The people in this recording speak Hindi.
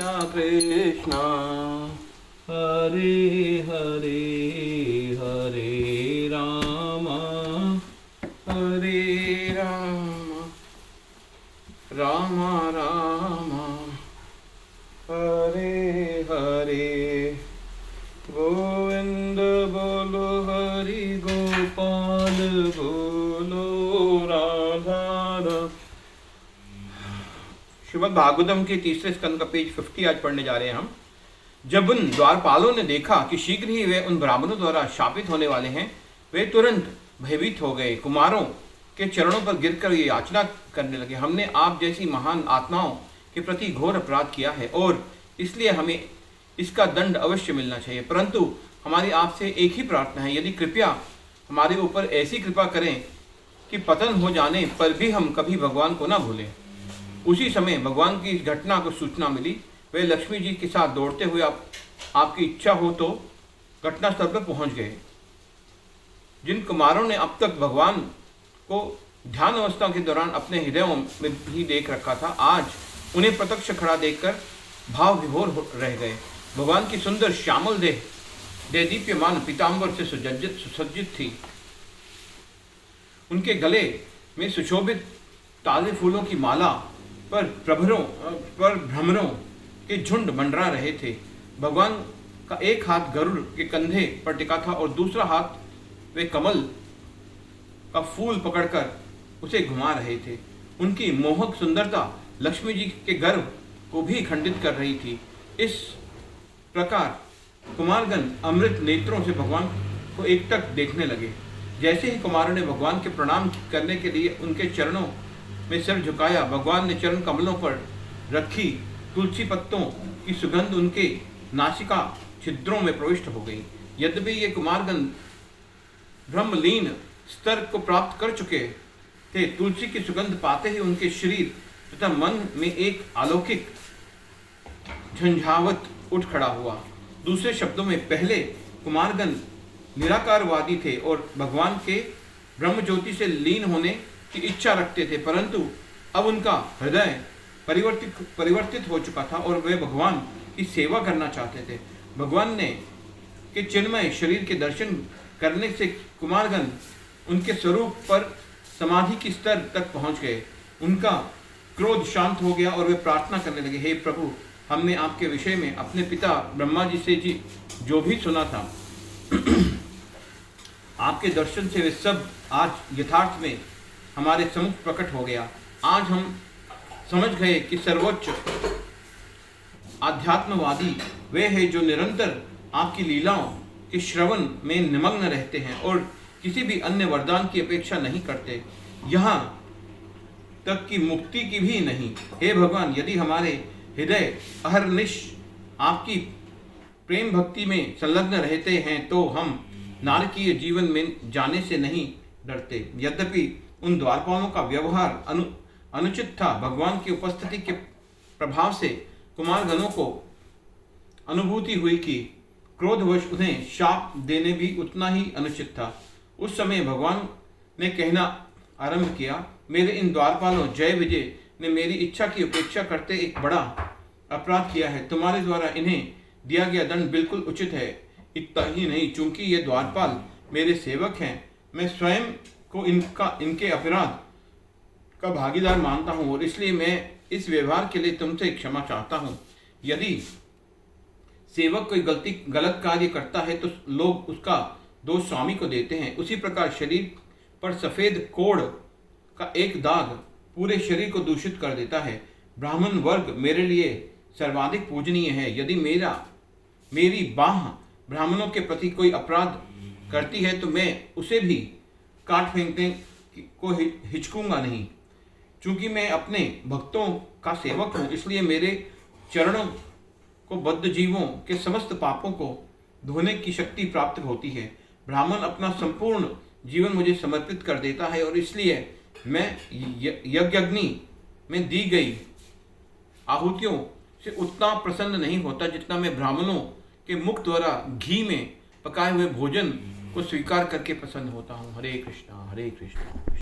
कृष्ण हरे हरे हरे राम हरे राम राम राम हरे हरे गोविंद बोलो हरि गोपाल बोलो राधा राम। श्रीमद् भागवतम के तीसरे स्कंद का पेज 50 आज पढ़ने जा रहे हैं हम। जब उन द्वारपालों ने देखा कि शीघ्र ही वे उन ब्राह्मणों द्वारा शापित होने वाले हैं, वे तुरंत भयभीत हो गए। कुमारों के चरणों पर गिरकर ये याचना करने लगे, हमने आप जैसी महान आत्माओं के प्रति घोर अपराध किया है और इसलिए हमें इसका दंड अवश्य मिलना चाहिए। परंतु हमारी आपसे एक ही प्रार्थना है, यदि कृपया हमारे ऊपर ऐसी कृपा करें कि पतन हो जाने पर भी हम कभी भगवान को ना भूलें। उसी समय भगवान की इस घटना को सूचना मिली। वे लक्ष्मी जी के साथ दौड़ते हुए आपकी इच्छा हो तो घटनास्थल पर पहुंच गए। जिन कुमारों ने अब तक भगवान को ध्यान अवस्था के दौरान अपने हृदयों में ही देख रखा था, आज उन्हें प्रत्यक्ष खड़ा देखकर भाव विभोर रह गए। भगवान की सुंदर श्यामल देह दीप्यमान पीताम्बर से सुसज्जित थी। उनके गले में सुशोभित ताजे फूलों की माला पर भ्रमरों के झुंड मंडरा रहे थे। भगवान का एक हाथ गरुड़ के कंधे पर टिका था और दूसरा हाथ वे कमल का फूल पकड़कर उसे घुमा रहे थे। उनकी मोहक सुंदरता लक्ष्मी जी के गर्व को भी खंडित कर रही थी। इस प्रकार कुमारगण अमृत नेत्रों से भगवान को एकटक देखने लगे। जैसे ही कुमारों ने भगवान के प्रणाम करने के लिए उनके चरणों में सिर झुकाया, भगवान ने चरण कमलों पर रखी तुलसी पत्तों की सुगंध उनके नासिका छिद्रों में प्रविष्ट हो गई। यद्यपि ये कुमारगण ब्रह्मलीन स्तर को प्राप्त कर चुके थे, तुलसी की सुगंध पाते ही उनके शरीर तथा मन में एक अलौकिक झंझावत उठ खड़ा हुआ। दूसरे शब्दों में, पहले कुमारगण निराकारवादी थे और भगवान के ब्रह्म ज्योति से लीन होने की इच्छा रखते थे, परंतु अब उनका हृदय परिवर्तित हो चुका था और वे भगवान की सेवा करना चाहते थे। भगवान ने के चिन्मय शरीर के दर्शन करने से कुमारगण उनके स्वरूप पर समाधि की स्तर तक पहुंच गए। उनका क्रोध शांत हो गया और वे प्रार्थना करने लगे, हे प्रभु, हमने आपके विषय में अपने पिता ब्रह्मा जी से जो भी सुना था, आपके दर्शन से वे सब आज यथार्थ में हमारे सम्मुख प्रकट हो गया। आज हम समझ गए कि सर्वोच्च आध्यात्मवादी वे हैं जो निरंतर आपकी लीलाओं के श्रवण में निमग्न रहते हैं और किसी भी अन्य वरदान की अपेक्षा नहीं करते, यहाँ तक कि मुक्ति की भी नहीं। हे भगवान, यदि हमारे हृदय अहर्निश आपकी प्रेम भक्ति में संलग्न रहते हैं तो हम नारकीय जीवन में जाने से नहीं डरते। यद्यपि उन द्वारपालों का व्यवहार अनुचित था, भगवान की उपस्थिति के प्रभाव से कुमारगणों को अनुभूति हुई कि क्रोधवश उन्हें शाप देने भी उतना ही अनुचित था। उस समय भगवान ने कहना आरंभ किया, मेरे इन द्वारपालों, जय विजय ने मेरी इच्छा की उपेक्षा करते एक बड़ा अपराध किया है। तुम्हारे द्वारा इन्हें दिया गया दंड बिल्कुल उचित है। इतना ही नहीं, चूंकि ये द्वारपाल मेरे सेवक हैं, मैं स्वयं को इनके अपराध का भागीदार मानता हूं और इसलिए मैं इस व्यवहार के लिए तुमसे क्षमा चाहता हूं। यदि सेवक कोई गलत कार्य करता है तो लोग उसका दोष स्वामी को देते हैं। उसी प्रकार शरीर पर सफेद कोड़ का एक दाग पूरे शरीर को दूषित कर देता है। ब्राह्मण वर्ग मेरे लिए सर्वाधिक पूजनीय है। यदि मेरी बाह ब्राह्मणों के प्रति कोई अपराध करती है तो मैं उसे भी काट फेंकने को हिचकूंगा नहीं। चूंकि मैं अपने भक्तों का सेवक हूँ, इसलिए मेरे चरणों को बद्ध जीवों के समस्त पापों को धोने की शक्ति प्राप्त होती है। ब्राह्मण अपना संपूर्ण जीवन मुझे समर्पित कर देता है और इसलिए मैं यज्ञाग्नि में दी गई आहुतियों से उतना प्रसन्न नहीं होता जितना मैं ब्राह्मणों के मुख द्वारा घी में पकाए हुए भोजन को स्वीकार करके प्रसन्न होता हूँ। हरे कृष्णा हरे कृष्णा।